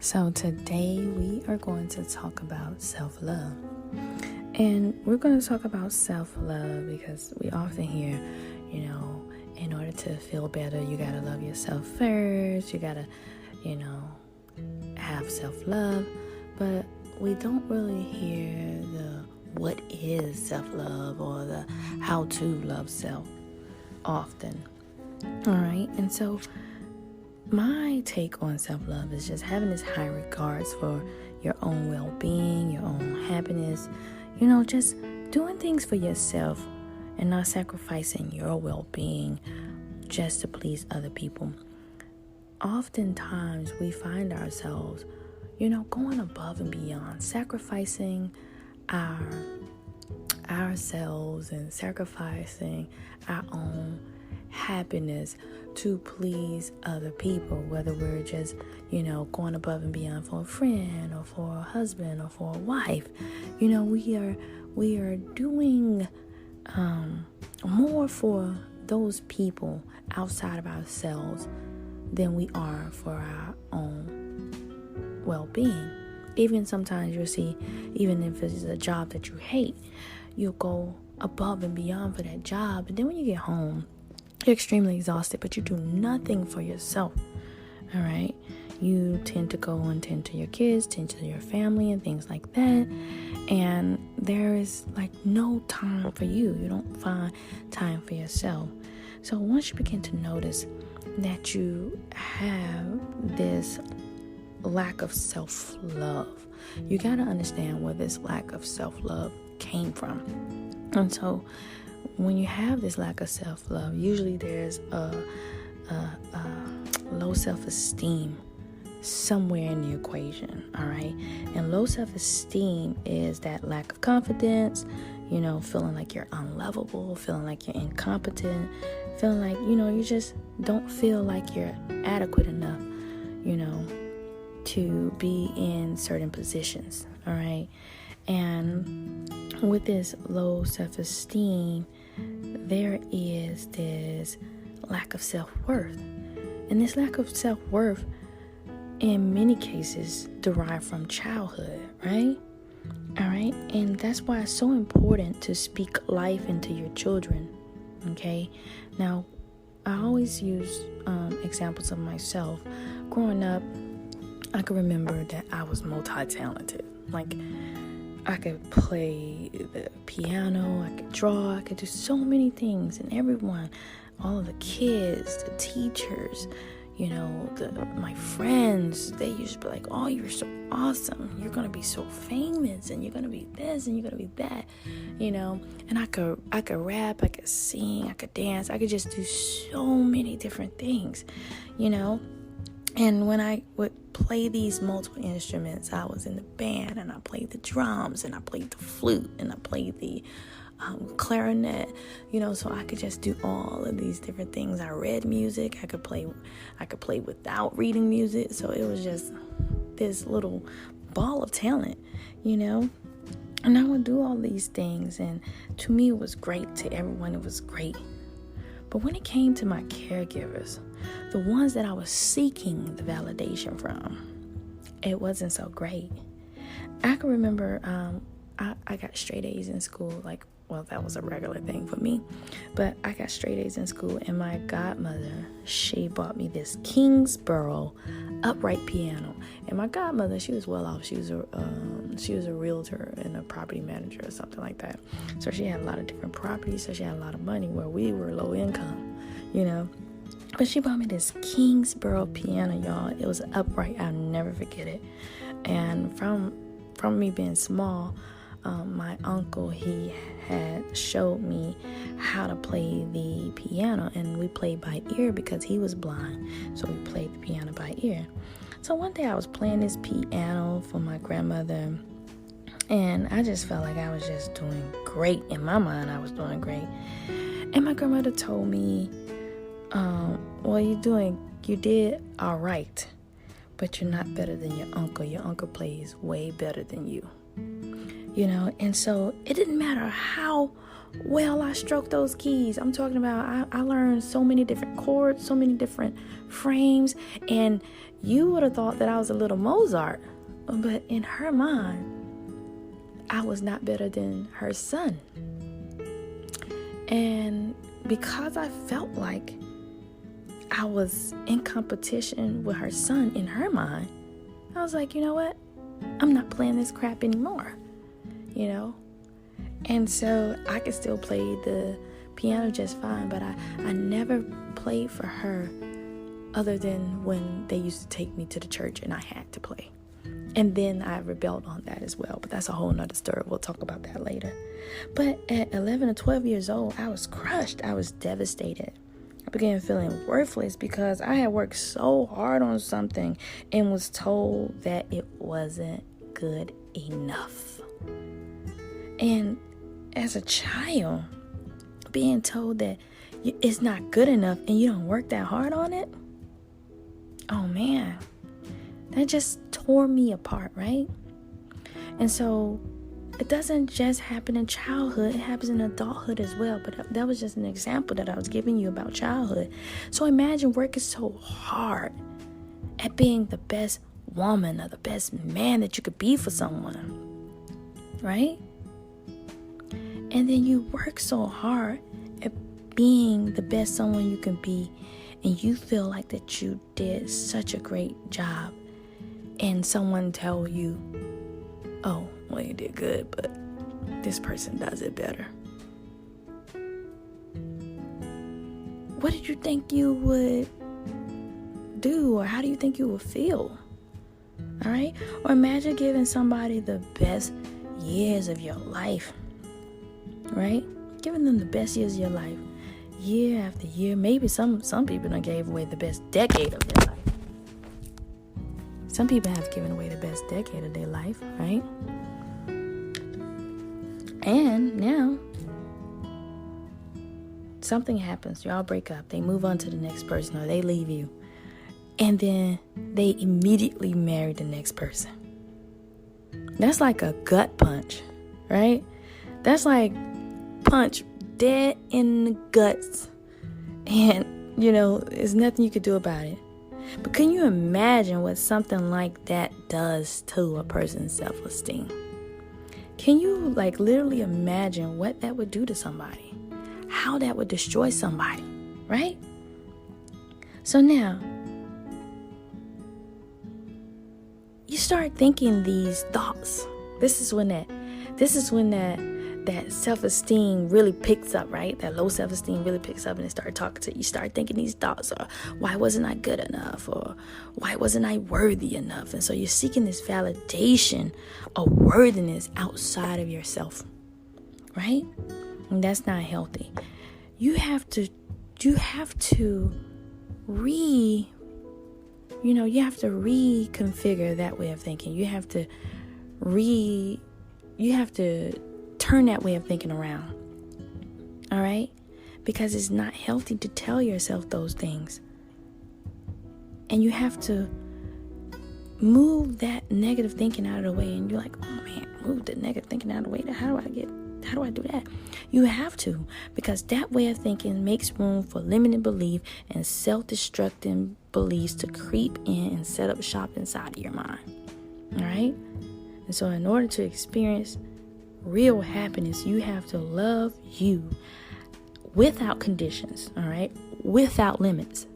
So today we are going to talk about self-love. And we're going to talk about self-love because we often hear, in order to feel better, you got to love yourself first. You got to, have self-love. But we don't really hear the what is self-love or the how to love self often. All right. And so my take on self-love is just having this high regards for your own well-being, your own happiness, just doing things for yourself and not sacrificing your well-being just to please other people. Oftentimes we find ourselves, going above and beyond, sacrificing ourselves and sacrificing our own happiness to please other people, whether we're just going above and beyond for a friend or for a husband or for a wife. We are doing more for those people outside of ourselves than we are for our own well-being. Even sometimes you'll see, even if it's a job that you hate, you'll go above and beyond for that job, and then when you get home, you're extremely exhausted, but you do nothing for yourself. All right. You tend to go and tend to your kids, tend to your family and things like that. And there is no time for you. You don't find time for yourself. So once you begin to notice that you have this lack of self-love, you got to understand where this lack of self-love came from. And so when you have this lack of self-love, usually there's a low self-esteem somewhere in the equation, all right? And low self-esteem is that lack of confidence, feeling like you're unlovable, feeling like you're incompetent, feeling like, you just don't feel like you're adequate enough, to be in certain positions, all right? And with this low self-esteem, there is this lack of self-worth. And this lack of self-worth, in many cases, derive from childhood, right? All right? And that's why it's so important to speak life into your children, okay? Now, I always use examples of myself. Growing up, I can remember that I was multi-talented. I could play the piano, I could draw, I could do so many things. And everyone, all of the kids, the teachers, my friends, they used to be like, oh, you're so awesome. You're going to be so famous and you're going to be this and you're going to be that, And I could rap, I could sing, I could dance. I could just do so many different things, And when I would play these multiple instruments, I was in the band and I played the drums and I played the flute and I played the clarinet, so I could just do all of these different things. I read music. I could play without reading music. So it was just this little ball of talent, And I would do all these things. And to me, it was great. To everyone, it was great. But when it came to my caregivers, the ones that I was seeking the validation from, it wasn't so great. I can remember I got straight A's in school. That was a regular thing for me. But I got straight A's in school, and my godmother, she bought me this Kingsborough upright piano. And my godmother, she was well off. She was a realtor and a property manager or something like that. So she had a lot of different properties. So she had a lot of money where we were low income, But she bought me this Kingsborough piano, y'all. It was upright. I'll never forget it. And from me being small, my uncle, he had showed me how to play the piano, and we played by ear because he was blind. So we played the piano by ear. So one day I was playing this piano for my grandmother, and I just felt like I was just doing great. In my mind, I was doing great. And my grandmother told me, well, you did all right, but you're not better than your uncle. Your uncle plays way better than you. And so it didn't matter how well I stroked those keys. I'm talking about I learned so many different chords, so many different frames, and you would have thought that I was a little Mozart, but in her mind, I was not better than her son. And because I felt like I was in competition with her son in her mind, I was like, you know what? I'm not playing this crap anymore, And so I could still play the piano just fine, but I never played for her other than when they used to take me to the church and I had to play. And then I rebelled on that as well, but that's a whole nother story. We'll talk about that later. But at 11 or 12 years old, I was crushed. I was devastated. I began feeling worthless because I had worked so hard on something and was told that it wasn't good enough. And as a child, being told that it's not good enough and you don't work that hard on it, oh man, that just tore me apart, right? And so it doesn't just happen in childhood, it happens in adulthood as well. But that was just an example that I was giving you about childhood. So imagine working so hard at being the best woman or the best man that you could be for someone, right? And then you work so hard at being the best someone you can be, and you feel like that you did such a great job, and someone tell you, oh, well, you did good, but this person does it better. What did you think you would do, or how do you think you would feel? All right? Or imagine giving somebody the best years of your life, right? Giving them the best years of your life, year after year. Maybe some people done gave away the best decade of their life. Some people have given away the best decade of their life, right? And now something happens. Y'all break up. They move on to the next person, or they leave you. And then they immediately marry the next person. That's like a gut punch, right? That's like punch dead in the guts. And, there's nothing you could do about it. But can you imagine what something like that does to a person's self-esteem? Can you literally imagine what that would do to somebody? How that would destroy somebody, right? So now, you start thinking these thoughts. This is when that self-esteem really picks up, right? That low self-esteem really picks up, and it starts talking to you. You start thinking these thoughts, or why wasn't I good enough, or why wasn't I worthy enough? And so you're seeking this validation of worthiness outside of yourself, right? And that's not healthy. You have to reconfigure that way of thinking. You have to turn that way of thinking around. All right? Because it's not healthy to tell yourself those things. And you have to move that negative thinking out of the way. And you're like, oh man, move the negative thinking out of the way. How do I do that? You have to, because that way of thinking makes room for limited belief and self-destructing beliefs to creep in and set up shop inside of your mind. All right? And so in order to experience real happiness, you have to love you without conditions, all right? Without limits.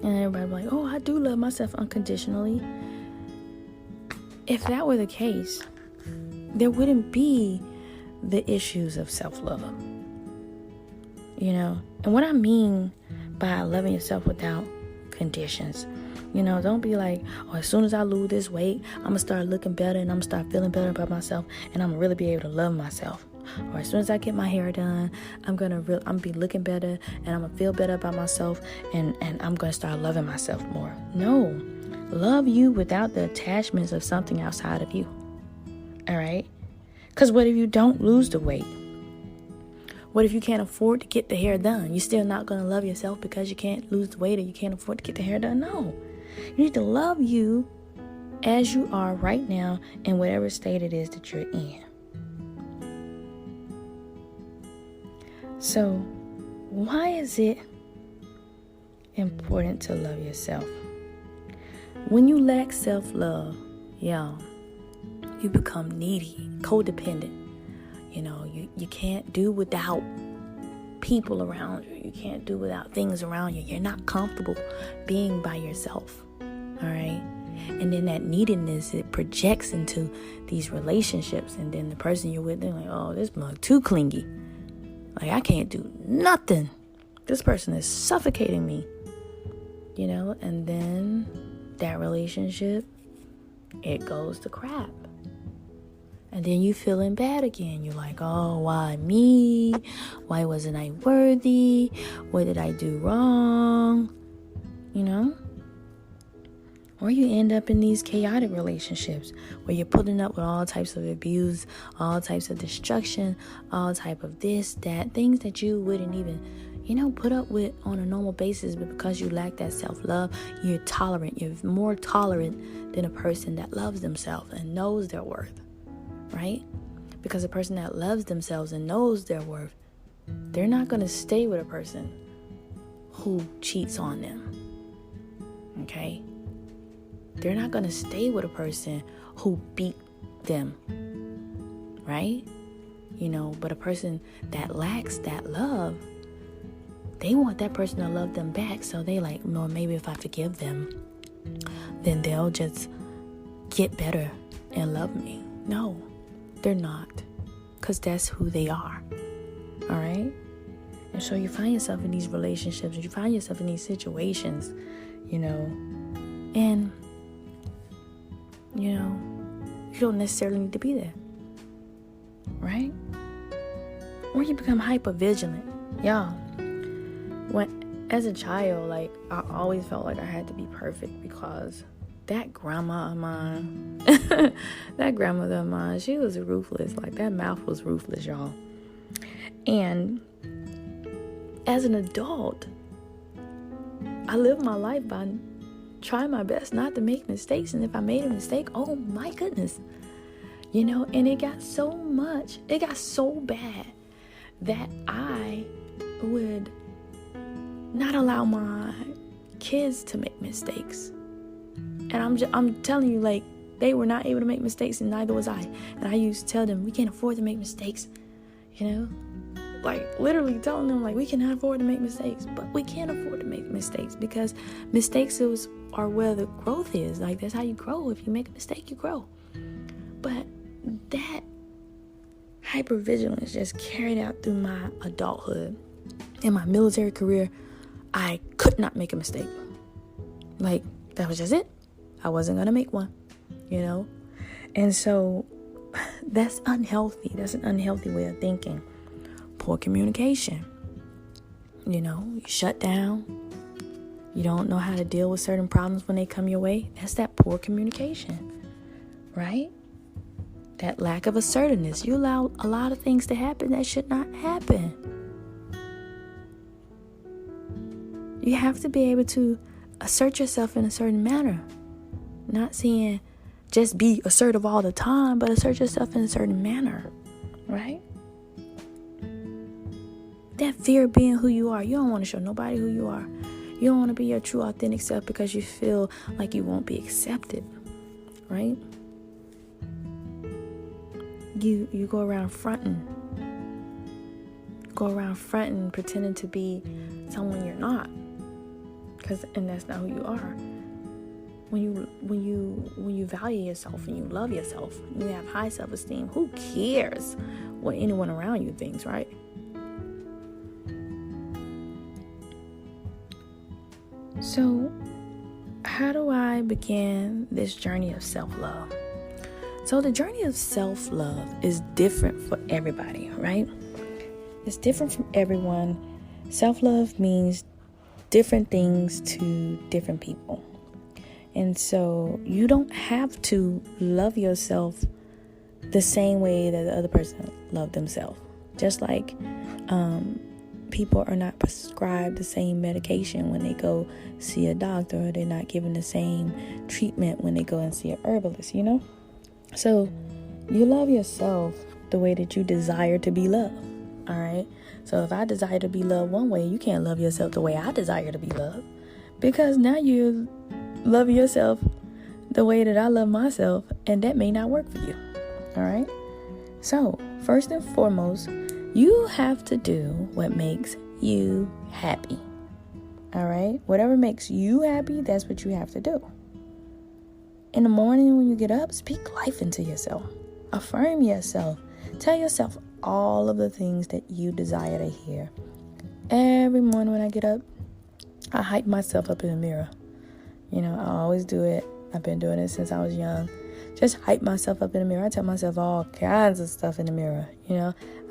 And everybody be like, oh, I do love myself unconditionally. If that were the case, there wouldn't be the issues of self-love. And what I mean by loving yourself without conditions, don't be like, oh, as soon as I lose this weight, I'm going to start looking better, and I'm going to start feeling better about myself, and I'm going to really be able to love myself. Or as soon as I get my hair done, I'm going to be looking better, and I'm going to feel better about myself, and I'm going to start loving myself more. No. Love you without the attachments of something outside of you. All right? Because what if you don't lose the weight? What if you can't afford to get the hair done? You're still not going to love yourself because you can't lose the weight, or you can't afford to get the hair done? No. You need to love you as you are right now in whatever state it is that you're in. So, why is it important to love yourself? When you lack self-love, y'all, you become needy, codependent. You can't do without people around you. You can't do without things around you. You're not comfortable being by yourself. All right? And then that neediness, it projects into these relationships. And then the person you're with, they're like, oh, this mug too clingy. Like, I can't do nothing. This person is suffocating me. And then that relationship, it goes to crap. And then you feeling bad again. You're like, oh, why me? Why wasn't I worthy? What did I do wrong? Or you end up in these chaotic relationships where you're putting up with all types of abuse, all types of destruction, all type of this, that, things that you wouldn't even, put up with on a normal basis. But because you lack that self-love, you're tolerant. You're more tolerant than a person that loves themselves and knows their worth, right? Because a person that loves themselves and knows their worth, they're not going to stay with a person who cheats on them, okay? They're not going to stay with a person who beat them, right? But a person that lacks that love, they want that person to love them back. So they like, well, maybe if I forgive them, then they'll just get better and love me. No, they're not. Because that's who they are. All right? And so you find yourself in these relationships, you find yourself in these situations, and you don't necessarily need to be there, right? Or you become hypervigilant. Y'all, as a child, like, I always felt like I had to be perfect because that grandma of mine, that grandmother of mine, she was ruthless. Like, that mouth was ruthless, y'all. And as an adult, I lived my life by trying my best not to make mistakes. And if I made a mistake, oh my goodness, and it got so bad that I would not allow my kids to make mistakes. And I'm telling you, like, they were not able to make mistakes, and neither was I. And I used to tell them, we can't afford to make mistakes, like, literally telling them, like, we cannot afford to make mistakes. But we can't afford to make mistakes because mistakes are where the growth is. Like, that's how you grow. If you make a mistake, you grow. But that hypervigilance just carried out through my adulthood. In my military career, I could not make a mistake. Like, that was just it. I wasn't going to make one, And so that's unhealthy. That's an unhealthy way of thinking. Poor communication. You shut down. You don't know how to deal with certain problems when they come your way. That's that poor communication, right? That lack of assertiveness. You allow a lot of things to happen that should not happen. You have to be able to assert yourself in a certain manner. Not saying just be assertive all the time, but assert yourself in a certain manner, right? That fear of being who you are. You don't want to show nobody who you are. You don't want to be your true, authentic self because you feel like you won't be accepted, right? You go around fronting. Pretending to be someone you're not. And that's not who you are. When you value yourself and you love yourself, you have high self-esteem, who cares what anyone around you thinks, right? So, how do I begin this journey of self-love? So the journey of self-love is different for everybody, right? It's different from everyone. Self-love means different things to different people. And so you don't have to love yourself the same way that the other person loved themselves. Just like people are not prescribed the same medication when they go see a doctor, or they're not given the same treatment when they go and see a herbalist, So you love yourself the way that you desire to be loved. All right. So if I desire to be loved one way, you can't love yourself the way I desire to be loved, because now you love yourself the way that I love myself, and that may not work for you. All right. So first and foremost, you have to do what makes you happy. All right. Whatever makes you happy, that's what you have to do. In the morning when you get up, speak life into yourself. Affirm yourself. Tell yourself all of the things that you desire to hear. Every morning when I get up, I hype myself up in the mirror. I always do it. I've been doing it since I was young. Just hype myself up in the mirror. I tell myself all kinds of stuff in the mirror.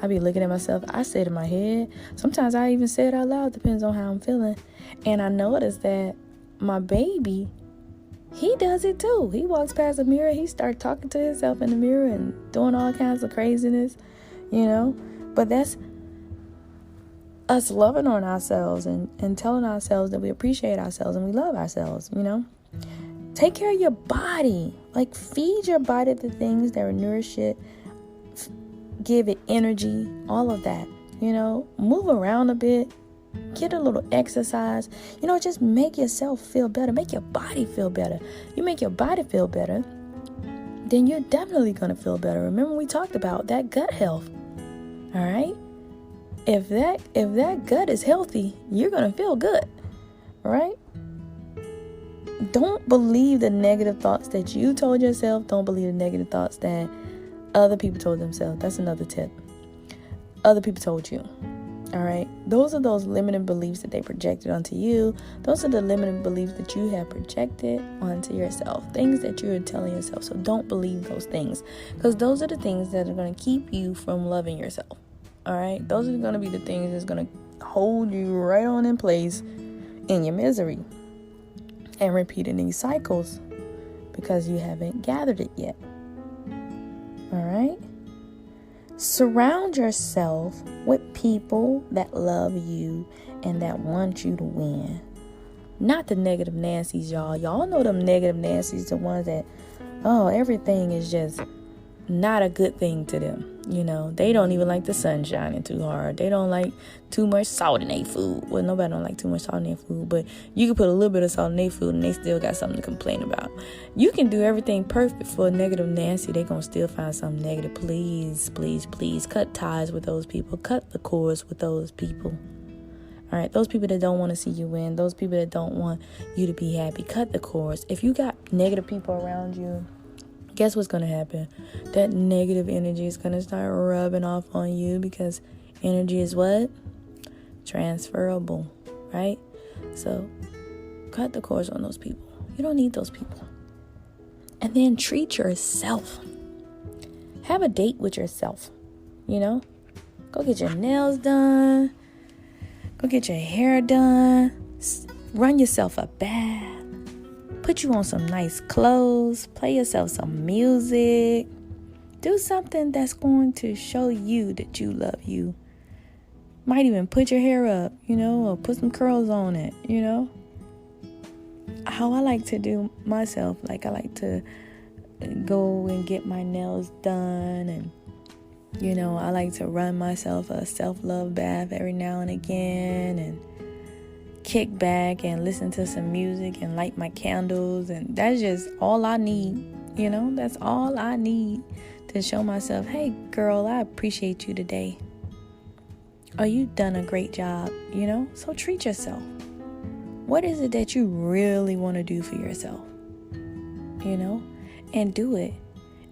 I be looking at myself. I say it in my head. Sometimes I even say it out loud. Depends on how I'm feeling. And I noticed that my baby, he does it too. He walks past the mirror. He starts talking to himself in the mirror and doing all kinds of craziness, But that's us loving on ourselves and telling ourselves that we appreciate ourselves and we love ourselves, Take care of your body. Like, feed your body the things that will nourish it, give it energy, all of that, Move around a bit. Get a little exercise. Just make yourself feel better. Make your body feel better. You make your body feel better, then you're definitely going to feel better. Remember, we talked about that gut health. All right? If that gut is healthy, you're going to feel good. All right? Don't believe the negative thoughts that you told yourself. Don't believe the negative thoughts that other people told themselves. That's another tip. Other people told you. All right. Those are those limiting beliefs that they projected onto you. Those are the limiting beliefs that you have projected onto yourself. Things that you're telling yourself. So don't believe those things, because those are the things that are going to keep you from loving yourself. All right. Those are going to be the things that's going to hold you right on in place in your misery and repeating these cycles because you haven't gathered it yet. All right. Surround yourself with people that love you and that want you to win. Not the negative Nancy's, y'all. Y'all know them negative Nancy's, the ones that, everything is just not a good thing to them. They don't even like the sun shining too hard. They don't like too much salt in their food. Well, nobody don't like too much salt in their food, but you can put a little bit of salt in their food and they still got something to complain about. You can do everything perfect for a negative Nancy. They're going to still find something negative. Please, please, please cut ties with those people. Cut the cords with those people. All right, those people that don't want to see you win, those people that don't want you to be happy, cut the cords. If you got negative people around you, guess what's going to happen? That negative energy is going to start rubbing off on you, because energy is what? Transferable, right? So cut the cords on those people. You don't need those people. And then treat yourself. Have a date with yourself. Go get your nails done. Go get your hair done. Run yourself a bath. Put you on some nice clothes. Play yourself some music. Do something that's going to show you that you love you. Might even put your hair up, or put some curls on it, How I like to do myself, like I like to go and get my nails done, and I like to run myself a self-love bath every now and again, and kick back and listen to some music and light my candles, and that's just all I need. That's all I need to show myself, hey girl, I appreciate you today, or you've done a great job. So treat yourself. What is it that you really want to do for yourself? And do it.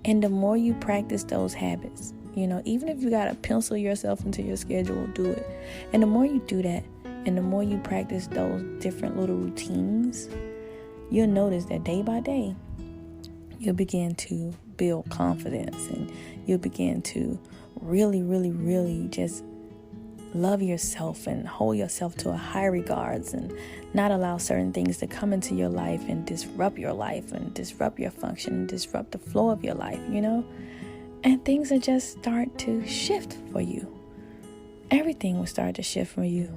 And the more you practice those habits, even if you gotta pencil yourself into your schedule, do it. And the more you do that, and the more you practice those different little routines, you'll notice that day by day, you'll begin to build confidence, and you'll begin to really, really, really just love yourself and hold yourself to a high regards, and not allow certain things to come into your life and disrupt your life and disrupt your function and disrupt the flow of your life, And things will just start to shift for you. everything will start to shift for you.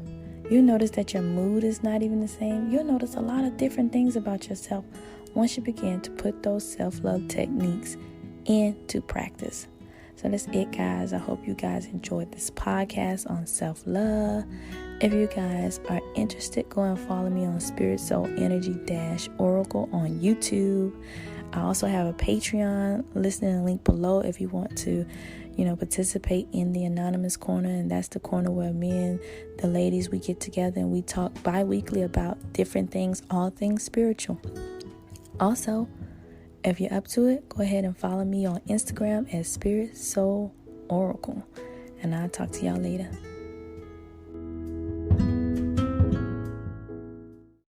You'll notice that your mood is not even the same. You'll notice a lot of different things about yourself once you begin to put those self-love techniques into practice. So that's it, guys. I hope you guys enjoyed this podcast on self-love. If you guys are interested, go and follow me on Spirit Soul Energy Oracle on YouTube. I also have a Patreon. Listening link below if you want to, participate in the Anonymous Corner. And that's the corner where me and the ladies, we get together and we talk bi-weekly about different things, all things spiritual. Also, if you're up to it, go ahead and follow me on Instagram at Spirit Soul Oracle. And I'll talk to y'all later.